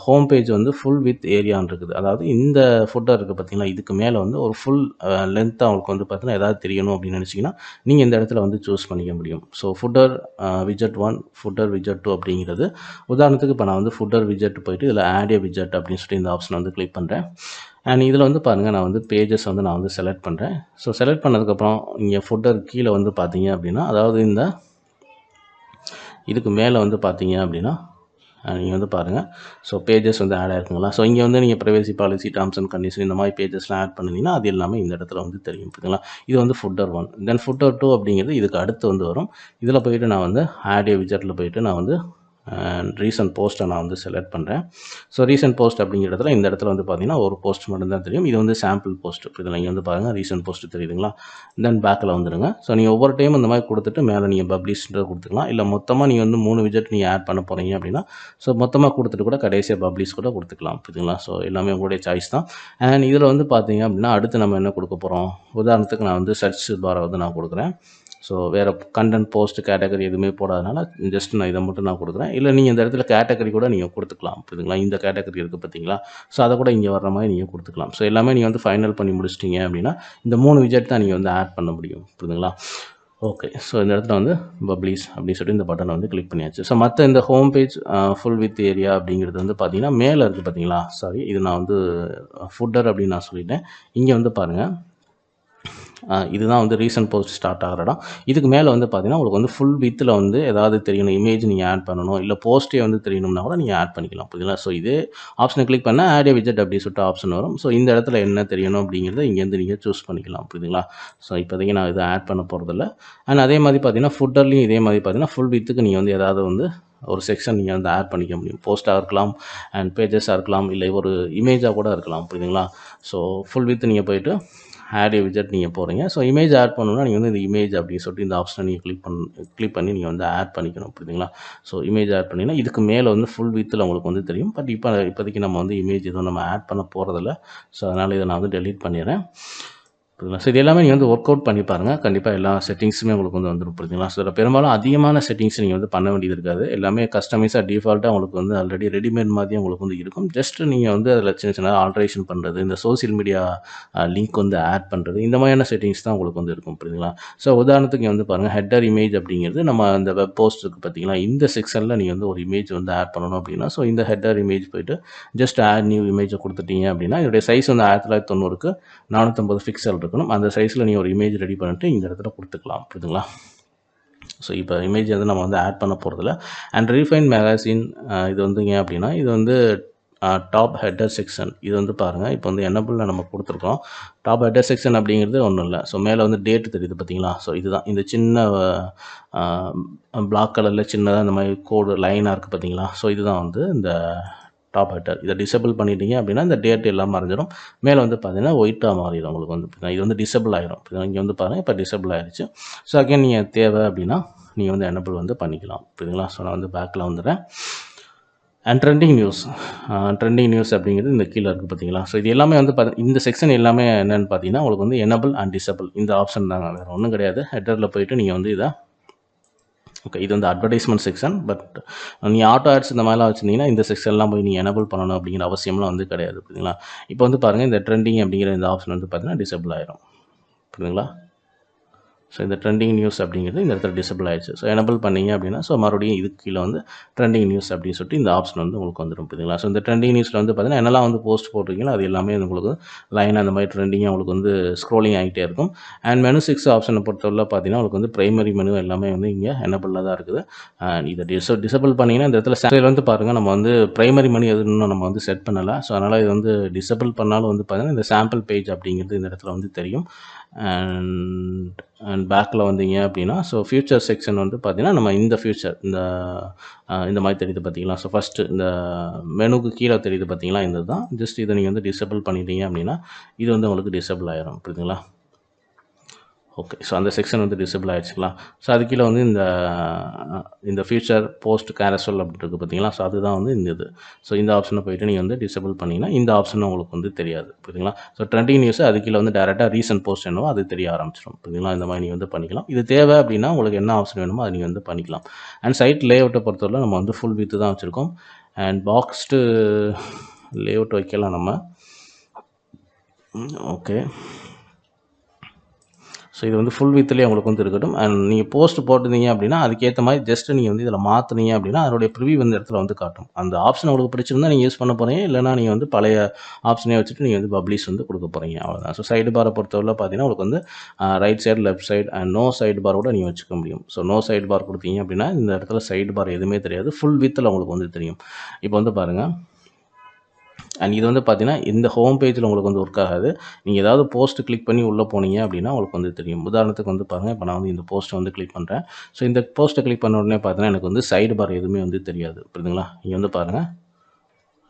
ஹோம் பேஜ் வந்து ஃபுல் வித் ஏரியான்னு இருக்குது. அதாவது இந்த ஃபுட்டர் இருக்குது பார்த்தீங்களா, இதுக்கு மேலே வந்து ஒரு ஃபுல் லென்த்தாக உங்களுக்கு வந்து பார்த்தீங்கன்னா எதாவது தெரியணும் அப்படின்னு நினச்சிங்கன்னா நீங்கள் இந்த இடத்துல வந்து சூஸ் பண்ணிக்க முடியும். So footer widget 1, footer widget 2 அப்படிங்கிறது. உதாரணத்துக்கு இப்போ நான் வந்து ஃபுட்டர் விட்ஜெட் போயிட்டு இதில் ஆட் ஏ விட்ஜெட் அப்படின்னு சொல்லிட்டு இந்த ஆப்ஷன் வந்து கிளிக் பண்ணுறேன். அண்ட் இதில் வந்து பாருங்கள் நான் வந்து பேஜஸ் வந்து நான் வந்து செலக்ட் பண்ணுறேன். ஸோ செலக்ட் பண்ணதுக்கப்புறம் இங்கே ஃபுட்டர் கீழே வந்து பார்த்தீங்க அப்படின்னா அதாவது இந்த இதுக்கு மேலே வந்து பார்த்தீங்க அப்படின்னா நீங்கள் வந்து பாருங்கள் ஸோ பேஜஸ் வந்து ஆட் ஆகிருக்குங்களா. ஸோ இங்கே வந்து நீங்கள் privacy policy, terms and condition இந்த மாதிரி பேஜஸ்லாம் ஆட் பண்ணிங்கன்னா அது எல்லாமே இந்த இடத்துல வந்து தெரியும். புரியுதுங்களா? இது வந்து ஃபுட்டர் 1. தென் ஃபுட்டர் 2 அப்படிங்கிறது இதுக்கு அடுத்து வந்து வரும். இதில் போயிட்டு நான் வந்து ஆட் ஏ விட்ஜெட்டில் போயிட்டு நான் வந்து ரீசன்ட் போஸ்ட்டை நான் வந்து செலக்ட் பண்ணுறேன். ஸோ ரீசன்ட் போஸ்ட் அப்படிங்கிறதுல இந்த இடத்துல வந்து பார்த்தீங்கன்னா ஒரு போஸ்ட் மட்டும்தான் தெரியும். இது வந்து சாம்பிள் போஸ்ட். இதில் நீங்கள் வந்து பாருங்கள் ரீசன்ட் போஸ்ட் தெரியுதுங்களா. தென் பேக்கில் வந்துடுங்க. ஸோ நீங்கள் ஒவ்வொரு டைம் இந்த மாதிரி கொடுத்துட்டு மேலே நீங்கள் பப்ளிஷ்ன்றது கொடுத்துக்கலாம். இல்லை மொத்தமாக நீங்கள் வந்து 3 விட்ஜெட் நீங்கள் ஆட் பண்ண போகிறீங்க அப்படின்னா ஸோ மொத்தமாக கொடுத்துட்டு கூட கடைசியாக பப்ளிஷ் கூட கொடுத்துக்கலாம். புரியுதுங்களா? ஸோ எல்லாமே உங்களுடைய சாய்ஸ் தான். அண்ட் இதில் வந்து பார்த்தீங்க அப்படின்னா அடுத்து நம்ம என்ன கொடுக்க போகிறோம், உதாரணத்துக்கு நான் வந்து சர்ச் பாரை வந்து நான் கொடுக்குறேன். ஸோ வேறு கண்டென்ட் போஸ்ட் கேட்டகரி எதுவுமே போடாதனால ஜஸ்ட் நான் இதை மட்டும் நான் கொடுக்குறேன். இல்லை நீங்கள் இந்த இடத்துல கேட்டகரி கூட நீங்கள் கொடுத்துக்கலாம். புரியுதுங்களா? இந்த கேட்டகரி இருக்குது பார்த்தீங்களா, ஸோ அதை கூட இங்கே வர்ற மாதிரி நீங்கள் கொடுத்துக்கலாம். ஸோ எல்லாமே நீங்கள் வந்து ஃபைனல் பண்ணி முடிச்சிட்டிங்க அப்படின்னா இந்த 3 விட்ஜெட் தான் நீங்கள் வந்து ஆட் பண்ண முடியும். புரியுதுங்களா? ஓகே. ஸோ இந்த இடத்துல வந்து பப்ளிஷ் அப்படின்னு சொல்லிட்டு இந்த பட்டனை வந்து கிளிக் பண்ணியாச்சு. ஸோ மற்ற இந்த home page full with area அப்படிங்கிறது வந்து பார்த்தீங்கன்னா மேலே இருக்குது பார்த்தீங்களா. சாரி, இது நான் வந்து ஃபுட்டர் அப்படின்னு நான் சொல்லிட்டேன். இங்கே வந்து பாருங்கள் இதுதான் வந்து ரீசன்ட் போஸ்ட் ஸ்டார்ட் ஆகிற இடம். இதுக்கு மேலே வந்து பார்த்தீங்கன்னா உங்களுக்கு வந்து ஃபுல் வித்தில் வந்து ஏதாவது தெரியணும், இமேஜ் நீங்கள் ஆட் பண்ணணும், இல்லை போஸ்ட்டே வந்து தெரியணும்னா கூட நீங்கள் ஆட் பண்ணிக்கலாம். புரியுதுங்களா? ஸோ இதே ஆப்ஷனை கிளிக் பண்ணால் ஆட் ஏ விட்ஜெட் அப்படி சொல்லிட்டு ஆப்ஷன் வரும். ஸோ இந்த இடத்துல என்ன தெரியணும் அப்படிங்கிறத இங்கேருந்து நீங்கள் சூஸ் பண்ணிக்கலாம். புரியுதுங்களா? ஸோ இப்போதைக்கு நான் இதை ஆட் பண்ண போகிறதில்ல. அண்ட் அதே மாதிரி பார்த்தீங்கன்னா ஃபுட்டர்லையும் இதே மாதிரி பார்த்தீங்கன்னா ஃபுல் வித்துக்கு நீங்கள் வந்து ஏதாவது வந்து ஒரு செக்ஷன் நீங்கள் வந்து ஆட் பண்ணிக்க முடியும். போஸ்ட்டாக இருக்கலாம், அண்ட் பேஜஸாக இருக்கலாம், இல்லை ஒரு இமேஜாக கூட இருக்கலாம். புரியுதுங்களா? ஸோ ஃபுல் வித் நீங்கள் போயிட்டு ஆட் ஏ விட்ஜெட் நீங்கள் போகிறீங்க. ஸோ இமேஜ் ஆட் பண்ணணும்னா நீங்கள் வந்து இந்த இமேஜ் அப்படின்னு சொல்லிட்டு இந்த ஆப்ஷனை நீங்கள் கிளிக் பண்ணி நீங்கள் வந்து ஆட் பண்ணிக்கணும். புரியுதுங்களா? ஸோ இமேஜ் ஆட் பண்ணிங்கன்னா இதுக்கு மேலே வந்து ஃபுல் வித்தில் உங்களுக்கு வந்து தெரியும். பட் இப்போதைக்கு நம்ம வந்து இமேஜ் எதுவும் நம்ம ஆட் பண்ண போகிறதில்ல. ஸோ அதனால் இதை நான் வந்து டெலீட் பண்ணிடுறேன். புரியுதுங்களா? ஸோ இது எல்லாமே நீங்கள் வந்து ஒர்க் அவுட் பண்ணி பாருங்கள். கண்டிப்பாக எல்லா செட்டிங்ஸுமே உங்களுக்கு வந்து வந்துடும். புரியுதுங்களா? ஸோ இதில் பெரும்பாலும் அதிகமான செட்டிங்ஸ் நீங்கள் வந்து பண்ண வேண்டியது இருக்காது. எல்லாமே கஸ்டமைஸாக டிஃபால்ட்டாக உங்களுக்கு வந்து ஆல்ரெடி ரெடிமேட் மாதிரி உங்களுக்கு வந்து இருக்கும். ஜஸ்ட் நீங்கள் வந்து அதில் சின்ன சின்ன ஆல்ட்ரேஷன் பண்ணுறது, இந்த சோசியல் மீடியா லிங்க் வந்து ஆட் பண்ணுறது, இந்த மாதிரியான செட்டிங்ஸ் தான் உங்களுக்கு வந்து இருக்கும். புரியுதுங்களா? ஸோ உதாரணத்துக்கு வந்து பாருங்கள் ஹெட்டர் இமேஜ் அப்படிங்கிறது நம்ம அந்த வெப் போஸ்ட் இருக்குது பார்த்தீங்களா, இந்த செக்ஷனில் நீங்கள் வந்து ஒரு இமேஜ் வந்து ஆட் பண்ணணும் அப்படின்னா ஸோ இந்த ஹெட்டர் இமேஜ் போய்ட்டு ஜஸ்ட் ஆட் நியூ இமேஜை கொடுத்துட்டீங்க அப்படின்னா இதோடைய சைஸ் வந்து 1990க்கு 450 பிக்சல் இருக்கணும். அந்த சைஸில் நீங்கள் ஒரு இமேஜ் ரெடி பண்ணிட்டு இந்த இடத்துல கொடுத்துக்கலாம். புரியுதுங்களா? ஸோ இப்போ இமேஜ் வந்து நம்ம வந்து ஆட் பண்ண போகிறதில்ல. அண்ட் ரீஃபைன் மேகசின் இது வந்துங்க அப்படின்னா இது வந்து டாப் ஹெட்டர் செக்ஷன். இது வந்து பாருங்கள் இப்போ வந்து எனபிளில் நம்ம கொடுத்துருக்கோம். டாப் ஹெட்டர் செக்ஷன் அப்படிங்கிறது ஒன்றும் இல்லை. ஸோ மேலே வந்து டேட் தெரியுது பார்த்தீங்களா. ஸோ இதுதான் இந்த சின்ன பிளாக் கலரில் சின்னதாக இந்த மாதிரி கோடு லைனாக இருக்குது பார்த்தீங்களா. ஸோ இதுதான் வந்து இந்த டாப் ஹெட்டர். இதை டிசேபிள் பண்ணிட்டீங்க அப்படின்னா இந்த டேட் எல்லாம் மறைஞ்சிடும். மேலே வந்து பார்த்தீங்கன்னா ஒயிட்டாக மாறிடும் உங்களுக்கு வந்து. இது வந்து டிசேபிள் ஆகிடும். இங்கே வந்து பாருங்கள் இப்போ டிசேபிள் ஆகிடுச்சு. ஸோ அகைன் நீங்கள் தேவை அப்படின்னா நீங்கள் வந்து எனபிள் வந்து பண்ணிக்கலாம். புரியுதுங்களா? ஸோ நான் வந்து பேக்கில் வந்துடுறேன். அண்ட் ட்ரெண்டிங் நியூஸ் அப்படிங்கிறது இந்த கீழே இருக்குது பார்த்தீங்களா? ஸோ இது எல்லாமே வந்து இந்த செக்ஷன் எல்லாமே என்னென்னு பார்த்தீங்கன்னா உங்களுக்கு வந்து எனபிள் அண்ட் டிசேபிள் இந்த ஆப்ஷன் தாங்க, வேறு ஒன்றும் கிடையாது. ஹெட்டரில் போயிட்டு நீங்கள் வந்து இதை ஓகே, இது வந்து அட்வர்டைஸ்மெண்ட் செக்ஷன். பட் நீங்கள் ஆட்டோ ஆட்ஸ் இந்த மாதிரிலாம் வச்சுருந்தீங்கன்னா இந்த செக்ஷன்லாம் போய் நீங்கள் எனபிள் பண்ணணும் அப்படிங்கிற அவசியம்லாம் வந்து கிடையாது. புரியுதுங்களா? இப்போ வந்து பாருங்கள் இந்த ட்ரெண்டிங் அப்படிங்கிற இந்த ஆப்ஷன் வந்து பார்த்தீங்கன்னா டிசேபிள் ஆயிரும். புரியுதுங்களா? ஸோ இந்த ட்ரெண்டிங் நியூஸ் அப்படிங்கிறது இந்த இடத்துல டிசேபிள் ஆயிடுச்சு. ஸோ எனபிள் பண்ணிங்க அப்படின்னா ஸோ மறுபடியும் இதுக்கு கீழே வந்து ட்ரெண்டிங் நியூஸ் அப்படின்னு சொல்லிட்டு இந்த ஆப்ஷன் வந்து உங்களுக்கு வந்துடும். புரியுதுங்களா? ஸோ இந்த ட்ரெண்டிங் நியூஸில் வந்து பார்த்தீங்கன்னா என்னெல்லாம் வந்து போஸ்ட் போட்டிருக்கீங்களோ அது எல்லாமே உங்களுக்கு லைன் அந்த மாதிரி ட்ரெண்டிங்காக உங்களுக்கு வந்து ஸ்க்ரோலிங் ஆகிட்டே இருக்கும். அண்ட் மெனு 6 ஆப்ஷனை பொறுத்தவரை பார்த்தீங்கன்னா உங்களுக்கு வந்து பிரைமரி மெனு எல்லாமே வந்து இங்கே எனபிளில் தான் இருக்குது. அண்ட் இதை டிசேபிள் பண்ணிங்கன்னா இந்த இடத்துல இதில் வந்து பாருங்கள் நம்ம வந்து பிரைமரி மெனு எதுன்னு நம்ம வந்து செட் பண்ணலை. ஸோ அதனால் இது வந்து டிசேபிள் பண்ணாலும் வந்து பார்த்தீங்கன்னா இந்த சாம்பிள் பேஜ் அப்படிங்கிறது இந்த இடத்துல வந்து தெரியும். அண்ட் பேக்கில் வந்தீங்க அப்படின்னா ஸோ ஃபியூச்சர் செக்ஷன் வந்து பார்த்தீங்கன்னா நம்ம இந்த ஃபியூச்சர் இந்த மாதிரி தெரியுது பார்த்தீங்களா? ஸோ ஃபஸ்ட்டு இந்த மெனுக்கு கீழே தெரியுது பார்த்தீங்களா? இந்த தான் ஜஸ்ட் இதை நீங்கள் வந்து டிசேபிள் பண்ணிட்டீங்க அப்படின்னா இது வந்து உங்களுக்கு டிசேபிள் ஆயிரும். புரியுதுங்களா? ஓகே, ஸோ அந்த செக்ஷன் வந்து டிசேபிள் ஆகிடுச்சுக்கலாம். ஸோ அது கீழே வந்து இந்த ஃபியூச்சர் போஸ்ட் கேரசல் அப்படின்னு இருக்குது பார்த்தீங்களா? ஸோ அதுதான் வந்து இந்த இது. ஸோ இந்த ஆப்ஷனை போய்ட்டு நீங்கள் வந்து டிசேபிள் பண்ணிங்கன்னா இந்த ஆப்ஷன் உங்களுக்கு வந்து தெரியாது. புரியுதுங்களா? ஸோ ட்ரெண்டிங் நியூஸ் அது கீழே வந்து டேரெக்டாக ரீசன்ட் போஸ்ட் என்னவோ அது தெரிய ஆரம்பிச்சிடும். புரியுதுங்களா? இந்த மாதிரி நீங்கள் வந்து பண்ணிக்கலாம். இது தேவை அப்படின்னா உங்களுக்கு என்ன ஆப்ஷன் வேணுமோ அதை நீங்கள் வந்து பண்ணிக்கலாம். அண்ட் சைட் லேஅவுட்டை பொறுத்தவரை நம்ம வந்து ஃபுல் வித்து தான் வச்சுருக்கோம். அண்ட் பாக்ஸ்டு லேஅவுட் வைக்கலாம் நம்ம. ஓகே, ஸோ இது வந்து ஃபுல் வித்லேயே உங்களுக்கு வந்து இருக்கட்டும். அண்ட் நீங்கள் போஸ்ட் போட்டிருந்தீங்க அப்படின்னா அதுக்கேற்ற மாதிரி ஜஸ்ட்டு நீங்கள் வந்து இதில் மாற்றினீங்க அப்படின்னா அதனுடைய ப்ரிவியூ வந்து இடத்துல வந்து காட்டும். அந்த ஆப்ஷன் உங்களுக்கு பிடிச்சிருந்தா நீங்கள் யூஸ் பண்ண போகிறீங்க, இல்லைனா நீங்கள் வந்து பழைய ஆப்ஷனே வச்சுட்டு நீங்கள் வந்து பப்ளிஷ் வந்து கொடுக்க போகிறீங்க, அவ்வளோதான். ஸோ சைடு பாரை பொறுத்தவரை பார்த்தீங்கன்னா உங்களுக்கு வந்து right side left side and no side பாரோட நீங்கள் வச்சுக்க முடியும். ஸோ நோ சைடு பார் கொடுத்தீங்க அப்படின்னா இந்த இடத்துல சைடு பார் எதுவுமே தெரியாது, ஃபுல் வித்தில் உங்களுக்கு வந்து தெரியும். இப்போ வந்து பாருங்கள், அண்ட் இது வந்து பார்த்தீங்கன்னா இந்த ஹோம் பேஜில் உங்களுக்கு வந்து ஒர்க் ஆகாது. நீங்கள் ஏதாவது போஸ்ட் கிளிக் பண்ணி உள்ளே போனீங்க அப்படின்னா உங்களுக்கு வந்து தெரியும். உதாரணத்துக்கு வந்து பாருங்கள், இப்போ நான் வந்து இந்த போஸ்ட்டை வந்து கிளிக் பண்ணுறேன். ஸோ இந்த போஸ்ட்டை கிளிக் பண்ண உடனே பார்த்தீங்கன்னா எனக்கு வந்து சைடு பார் எதுவுமே வந்து தெரியாது. புரியுதுங்களா? இங்கே வந்து பாருங்கள்,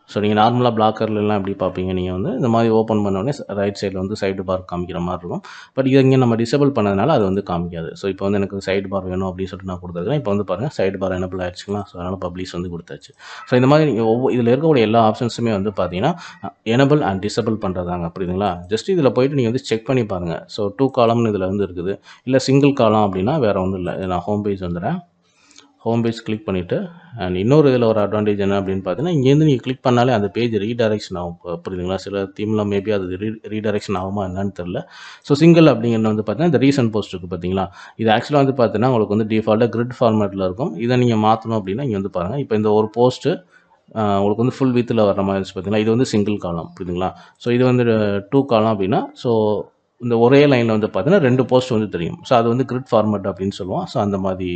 ஸோ நீங்கள் நார்மலாக பிளாக்கர்லாம் எப்படி பார்ப்பீங்க, நீங்கள் வந்து இந்த மாதிரி ஓப்பன் பண்ணோடனே ரைட் சைடில் வந்து சைடு பார் காமிக்கிற மாதிரி இருக்கும். பட் இதை இங்கே நம்ம டிசேபிள் பண்ணதுனால அது வந்து காமிக்காது. ஸோ இப்போ வந்து எனக்கு சைடு பார் வேணும் அப்படின்னு சொல்லிட்டு நான் கொடுத்துருக்கேன். இப்போ வந்து பாருங்கள் சைடு பார் எனபிள் ஆகிடுச்சுங்களா? ஸோ அதனால் பப்ளிஷ் வந்து கொடுத்தாச்சு. ஸோ இந்த மாதிரி நீங்கள் இதில் இருக்கக்கூடிய எல்லா ஆப்ஷன்ஸுமே வந்து பார்த்தீங்கன்னா எனபிள் அண்ட் டிசேபிள் பண்ணுறதாங்க. புரியுதுங்களா? ஜஸ்ட் இதில் போய்ட்டு நீங்கள் வந்து செக் பண்ணி பாருங்கள். ஸோ 2 காலம்னு இதில் வந்து இருக்குது, இல்லை சிங்கிள் காலம் அப்படின்னா வேறு ஒன்றும் இல்லை. நான் ஹோம் பேஜ் வந்துடுறேன். ஹோம் பேஜ் கிளிக் பண்ணிவிட்டு அண்ட் இன்னொரு இதில் ஒரு அட்வான்டேஜ் என்ன அப்படின்னு பார்த்தீங்கன்னா இங்கேருந்து நீங்கள் கிளிக் பண்ணாலே அந்த பேஜ் ரீடைரக்ஷன் ஆகும். புரியுதுங்களா? சில தீமில் மேபி அது ரீடைரக்ஷன் ஆகுமா என்னன்னு தெரில. ஸோ சிங்கிள் அப்படிங்கிறது வந்து பார்த்தீங்கன்னா இந்த ரீசன்ட் போஸ்ட் இருக்குது பார்த்தீங்களா? இது ஆக்சுவலாக வந்து பார்த்தீங்கன்னா உங்களுக்கு வந்து டிஃபால்ட்டாக கிரிட் ஃபார்மேட்டில் இருக்கும். இதை நீங்கள் மாற்றணும் அப்படின்னா இங்கே வந்து பாருங்கள், இப்போ இந்த ஒரு போஸ்ட்டு உங்களுக்கு வந்து ஃபுல் வித்தில் வர மாதிரி இருந்துச்சு பார்த்தீங்களா? இது வந்து சிங்கிள் காலம். புரியுதுங்களா? ஸோ இது வந்து 2 காலம் அப்படின்னா ஸோ இந்த ஒரே லைனில் வந்து பார்த்தீங்கன்னா 2 போஸ்ட் வந்து தெரியும். ஸோ அது வந்து கிரிட் ஃபார்மேட் அப்படின்னு சொல்லுவோம். ஸோ அந்த மாதிரி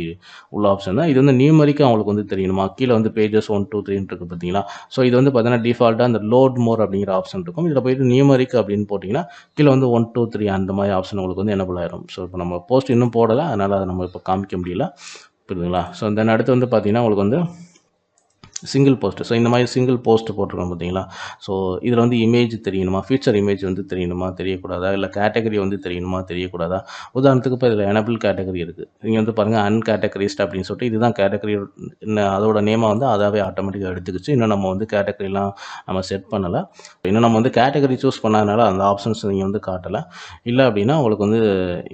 உள்ள ஆப்ஷன் தான். இது வந்து நியூமரிக்காக அவங்களுக்கு வந்து தெரியணுமா? கீழே வந்து பேஜஸ் 1 2 3 இருக்குது பார்த்தீங்களா? ஸோ இது வந்து பார்த்தீங்கன்னா டிஃபால்ட்டாக அந்த லோட் மோர் அப்படிங்கிற ஆப்ஷன் இருக்கும். இதில் போய்ட்டு நியூமரிக் அப்படின்னு போட்டிங்கன்னா கீழே வந்து 1 2 3 அந்த மாதிரி ஆப்ஷன் உங்களுக்கு வந்து எனபிள் ஆயிரும். ஸோ இப்போ நம்ம போஸ்ட் இன்னும் போடலை, அதனால் அதை நம்ம இப்போ காமிக்க முடியல. புரியுதுங்களா? ஸோ தென் அடுத்து வந்து பார்த்தீங்கன்னா உங்களுக்கு வந்து சிங்கிள் போஸ்ட்டு. ஸோ இந்த மாதிரி சிங்கிள் போஸ்ட்டு போட்டிருக்கோம் பார்த்தீங்களா? ஸோ இதில் வந்து இமேஜ் தெரியணுமா, ஃபியூச்சர் இமேஜ் வந்து தெரியணுமா, தெரியக்கூடாதா, இல்லை கேட்டகரி வந்து தெரியணுமா, தெரியக்கூடாதா? உதாரணத்துக்கு இப்போ இதில் எனபிள் கேட்டகரி இருக்குது. நீங்கள் வந்து பாருங்கள் அன்கேட்டகரிஸ்ட் அப்படின்னு சொல்லிட்டு இதுதான் கேட்டகரி, அதோட நேமை வந்து அதாவே ஆட்டோமேட்டிக்காக எடுத்துக்கிச்சு. இன்னும் நம்ம வந்து கேட்டகரிலாம் நம்ம செட் பண்ணலை. இன்னும் நம்ம வந்து கேட்டகரி சூஸ் பண்ணாதனால அந்த ஆப்ஷன்ஸ் நீங்கள் வந்து காட்டலை. இல்லை அப்படின்னா உங்களுக்கு வந்து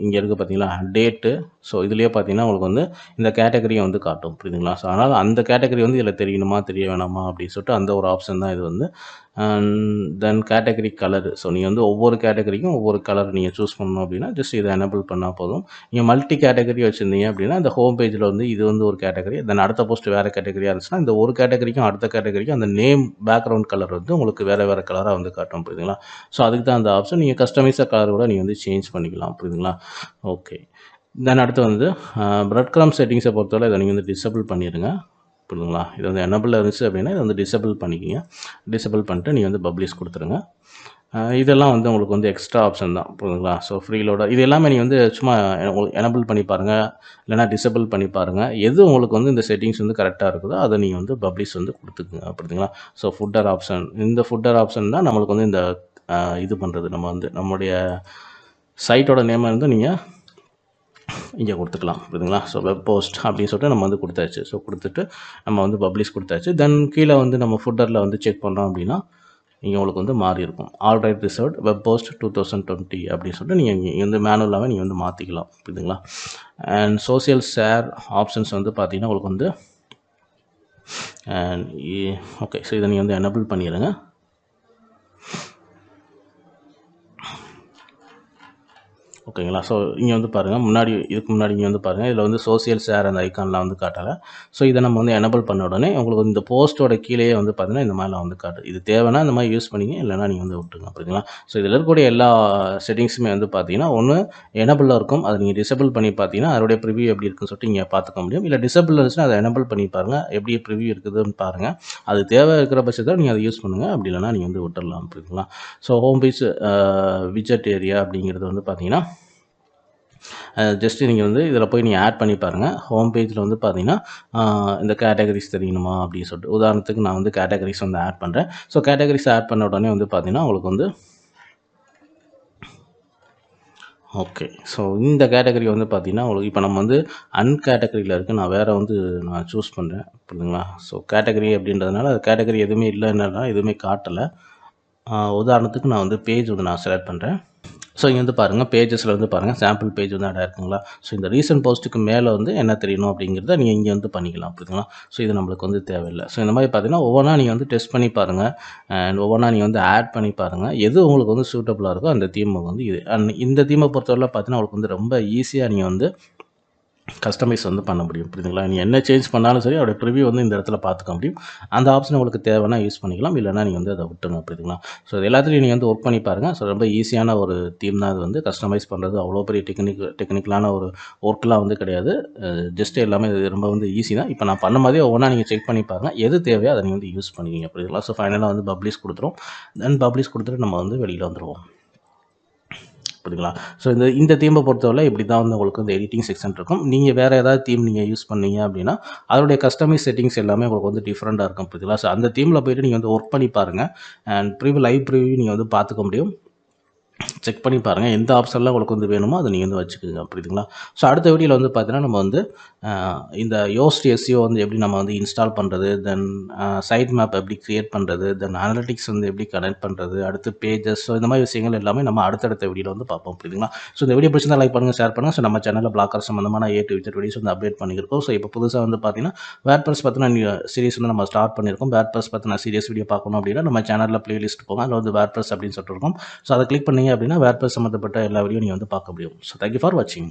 இங்கே இருக்குது பார்த்தீங்களா டேட்டு. ஸோ இதுலேயே பார்த்தீங்கன்னா உங்களுக்கு வந்து இந்த கேட்டகரியை வந்து காட்டும். புரியுதுங்களா? ஸோ அதனால் அந்த கேட்டகரி வந்து இதில் தெரியணுமா தெரிய வேணாமா அப்படின்னு சொல்லிட்டு அந்த ஒரு ஆப்ஷன் தான் இது வந்து. தென் கேட்டகரி கலரு. ஸோ நீங்கள் வந்து ஒவ்வொரு கேட்டகரிக்கும் ஒவ்வொரு கலர் நீங்கள் சூஸ் பண்ணணும் அப்படின்னா ஜஸ்ட் இதை எனபிள் பண்ணால் போதும். நீங்கள் மல்டி கேட்டகரி வச்சுருந்தீங்க அப்படின்னா இந்த ஹோம் பேஜில் வந்து இது வந்து ஒரு கேட்டகரி, தென் அடுத்த போஸ்ட் வேறு கேட்டகரியாக இருந்துச்சுன்னா இந்த ஒரு கேட்டகரிக்கும் அடுத்த கேட்டகரிக்கும் அந்த நேம் பேக்ரவுண்ட் கலர் வந்து உங்களுக்கு வேறு வேறு கலராக வந்து காட்டும். புரியுதுங்களா? ஸோ அதுக்கு தான் அந்த ஆப்ஷன். நீங்கள் கஸ்டமைஸாக கலர் கூட நீங்கள் வந்து சேஞ்ச் பண்ணிக்கலாம். புரியுதுங்களா? ஓகே, தென் அடுத்து வந்து பிரெட் கிராம் செட்டிங்ஸை பொறுத்தவரை இதை நீங்கள் வந்து டிசேபிள் பண்ணிடுங்க. புரியுதுங்களா? இது வந்து எனபிள் இருந்துச்சு அப்படின்னா இதை வந்து டிசேபிள் பண்ணிக்கிங்க. டிசேபிள் பண்ணிட்டு நீங்கள் வந்து பப்ளிஷ் கொடுத்துருங்க. இதெல்லாம் வந்து உங்களுக்கு வந்து எக்ஸ்ட்ரா ஆப்ஷன் தான் புரியுதுங்களா? ஸோ ஃப்ரீ லோடர் இது எல்லாமே நீங்க வந்து சும்மா உங்களுக்கு எனபிள் பண்ணி பாருங்க. இல்லைனா டிசேபிள் பண்ணி பாருங்க. எது உங்களுக்கு வந்து இந்த செட்டிங்ஸ் வந்து கரெக்ட்டா இருக்குதோ, அத நீங்க வந்து பப்ளிஷ் வந்து குடுத்துக்குங்க. புரியுதுங்களா? ஸோ ஃபுட்டர் ஆப்ஷன் இந்த ஃபுட்டர் ஆப்ஷன் தான் நம்மளுக்கு வந்து இந்த இது பண்ணுறது நம்ம வந்து நம்முடைய சைட்டோட நேமை வந்து நீங்கள் இங்கே கொடுத்துக்கலாம் புரியுதுங்களா? ஸோ வெப் போஸ்ட் அப்படின்னு சொல்லிட்டு நம்ம வந்து கொடுத்தாச்சு. ஸோ கொடுத்துட்டு நம்ம வந்து பப்ளிஷ் கொடுத்தாச்சு. தென் கீழே வந்து நம்ம ஃபுட்டரில் வந்து செக் பண்ணோம் அப்படின்னா இங்கே உங்களுக்கு வந்து மாறி இருக்கும். All right reserved web post 2020 அப்படின்னு சொல்லிட்டு நீங்கள் இங்கே வந்து மேனுவலாகவே நீங்கள் வந்து மாற்றிக்கலாம் புரியுதுங்களா? அண்ட் சோசியல் ஷேர் ஆப்ஷன்ஸ் வந்து பார்த்தீங்கன்னா உங்களுக்கு வந்து அண்ட் ஓகே. ஸோ இதை நீங்கள் வந்து எனபிள் பண்ணிடுங்க. ஓகேங்களா? ஸோ இங்கே வந்து பாருங்கள் இதுக்கு முன்னாடி இங்கே வந்து பாருங்கள் இதில் வந்து சோசியல் ஷேர் அந்த ஐக்கான்லாம் வந்து காட்டலை. ஸோ இதை நம்ம வந்து எனபிள் பண்ண உடனே உங்களுக்கு இந்த போஸ்ட்டோட கீழேயே வந்து பார்த்தீங்கன்னா இந்த மாதிரிலாம் வந்து காட்டுது. இது தேவைன்னா இந்த மாதிரி யூஸ் பண்ணிங்க, இல்லைனா நீங்கள் வந்து விட்டுருங்க புரியுதுங்களா? ஸோ இதில் இருக்கக்கூடிய எல்லா செட்டிங்ஸுமே வந்து பார்த்தீங்கன்னா ஒன்று எனபிளாக இருக்கும். அதை நீங்கள் டிசேபிள் பண்ணி பார்த்தீங்கன்னா அதோடைய ப்ரிவியூ எப்படி இருக்குன்னு சொல்லிட்டு நீங்கள் பார்த்துக்க முடியும். இல்லை டிசேபிள் இருந்துச்சுன்னா அதை எனபிள் பண்ணி பாருங்கள், எப்படி ப்ரிவியூ இருக்குதுன்னு பாருங்கள். அது தேவை இருக்கிற பட்சத்தில் நீங்கள் அதை யூஸ் பண்ணுங்கள். அப்படி இல்லைனா நீங்கள் வந்து விட்டுடலாம் புரியுதுங்களா? ஸோ ஹோம் பேஜ் விஜெட் ஏரியா அப்படிங்கிறது வந்து பார்த்தீங்கன்னா ஜஸ்ட்டு நீங்கள் வந்து இதில் போய் நீங்கள் ஆட் பண்ணி பாருங்கள். ஹோம் பேஜில் வந்து பார்த்தீங்கன்னா இந்த கேட்டகரிஸ் தெரியணுமா அப்படின்னு சொல்லிட்டு உதாரணத்துக்கு நான் வந்து கேட்டகரிஸ் வந்து ஆட் பண்ணுறேன். ஸோ கேட்டகரிஸ் ஆட் பண்ண உடனே வந்து பார்த்தீங்கன்னா உங்களுக்கு வந்து ஓகே. ஸோ இந்த கேட்டகரி வந்து பார்த்தீங்கன்னா உங்களுக்கு இப்போ நம்ம வந்து அன்கேட்டகரியில் இருக்குது. நான் வேறு வந்து நான் சூஸ் பண்ணுறேன் புரியுதுங்களா? ஸோ கேட்டகரி அப்படின்றதுனால அது கேட்டகரி எதுவுமே இல்லைன்னா எதுவுமே காட்டலை. உதாரணத்துக்கு நான் வந்து பேஜ் வந்து நான் செலக்ட் பண்ணுறேன். ஸோ இங்கே வந்து பாருங்கள் பேஜஸில் வந்து பாருங்கள் சாம்பிள் பேஜ் வந்து ஆட் இருக்குங்களா? ஸோ இந்த ரீசன்ட் போஸ்ட்டுக்கு மேலே வந்து என்ன தெரியணும் அப்படிங்கிறத நீங்கள் இங்கே வந்து பண்ணிக்கலாம் புரியுதுங்களா? ஸோ இது நம்மளுக்கு வந்து தேவையில்லை. ஸோ இந்த மாதிரி பார்த்தீங்கன்னா ஒவ்வொன்றா நீங்கள் வந்து டெஸ்ட் பண்ணி பாருங்கள். அண்ட் ஒவ்வொன்றா நீங்கள் வந்து ஆட் பண்ணி பாருங்கள். எது உங்களுக்கு வந்து சூட்டபுளாக இருக்கோ அந்த தீம் வந்து இது இந்த தீமை பொறுத்தவரை பார்த்தீங்கன்னா உங்களுக்கு வந்து ரொம்ப ஈஸியாக நீங்கள் வந்து கஸ்டமைஸ் வந்து பண்ண முடியும் புரியுதுங்களா? நீ என்ன சேஞ்ச் பண்ணாலும் சரி அதோட ப்ரிவியூ வந்து இந்த இடத்துல பார்த்துக்க முடியும். அந்த ஆப்ஷன் உங்களுக்கு தேவைன்னா யூஸ் பண்ணிக்கலாம், இல்லைனா நீங்கள் வந்து அதை விட்டுருங்க புரியுதுங்களா? ஸோ இது எல்லாத்துலையும் நீங்கள் வந்து ஒர்க் பண்ணி பாருங்கள். ஸோ ரொம்ப ஈஸியான ஒரு தீம் தான் அது வந்து கஸ்டமைஸ் பண்ணுறது. அவ்வளோ பெரிய டெக்னிக்கலான ஒரு ஒர்க்லாம் வந்து கிடையாது. ஜஸ்ட் எல்லாமே இது ரொம்ப வந்து ஈஸி தான். இப்போ நான் பண்ண மாதிரியே ஒவ்வொன்றா நீங்கள் செக் பண்ணி பாருங்கள். எது தேவையோ அதை நீங்கள் வந்து யூஸ் பண்ணிக்கிங்க புரியுதுங்களா? ஸோ ஃபைனலாக வந்து பப்ளிஷ் கொடுத்துரும். தென் பப்ளிஷ் கொடுத்துட்டு நம்ம வந்து வெளியில் வந்துடுவோம் புரியுதுங்களா? ஸோ இந்த தீமை பொறுத்தவரை இப்படி தான் வந்து உங்களுக்கு வந்து எடிட்டிங் செக்ஷன் இருக்கும். நீங்கள் வேறு ஏதாவது தீம் நீங்கள் யூஸ் பண்ணீங்க அப்படின்னா அதோடைய கஸ்டமைஸ் செட்டிங்ஸ் எல்லாமே உங்களுக்கு வந்து டிஃப்ரெண்ட்டாக இருக்கும் புரியுதுங்களா? ஸோ அந்த தீமில் போய்ட்டு நீங்கள் வந்து ஒர்க் பண்ணி பாருங்கள். அண்ட் லைவ் ப்ரிவியூ நீங்கள் வந்து பார்த்துக்க முடியும். செக் பண்ணி பாருங்கள். எந்த ஆப்ஷன்லாம் உங்களுக்கு வந்து வேணுமோ அதை நீங்கள் வந்து வச்சுக்கோங்க புரியுதுங்களா? ஸோ அடுத்த வீடியோவில் வந்து பார்த்தீங்கன்னா நம்ம வந்து இந்த யோஸ்ட் எஸ்இஓ வந்து எப்படி நம்ம வந்து இன்ஸ்டால் பண்ணுறது, தென் சைட் மேப் எப்படி க்ரியேட் பண்ணுறது, தென் அனலிட்டிக்ஸ் வந்து எப்படி கனெக்ட் பண்ணுறது, அடுத்து பேஜஸ், ஸோ இந்த மாதிரி விஷயங்கள் எல்லாமே நம்ம அடுத்தடுத்த வீடியோவில் வந்து பார்ப்போம் புரியுதுங்களா? ஸோ இந்த வீடியோ பிடிச்சிருந்தா லைக் பண்ணுங்கள், ஷேர் பண்ணுங்கள். ஸோ நம்ம சேனலில் பிளாக்கர் சம்மந்தமான விஜெட் வீடியோஸ் வந்து அப்டேட் பண்ணியிருக்கோம். ஸோ இப்போ புதுசாக வந்து பார்த்தீங்கன்னா வேர்ட்பிரஸ் பற்றின சீரிஸ் வந்து நம்ம ஸ்டார்ட் பண்ணியிருக்கோம். வேர்ட்பிரஸ் பற்றின சீரியஸ் வீடியோ பார்க்கணும் அப்படின்னா நம்ம சேனலில் பிளேலிஸ்ட் போங்க. அதில் வந்து வேர்ட்பிரஸ் அப்படின்னு சொல்லிட்டு இருக்கும். ஸோ அதை கிளிக் பண்ணீங்க அப்படின்னா வேர்ட்பிரஸ் சம்மந்தப்பட்ட எல்லா வீடியோ நீங்கள் வந்து பார்க்க முடியும். ஸோ தேங்க்யூ ஃபார் வாட்சிங்.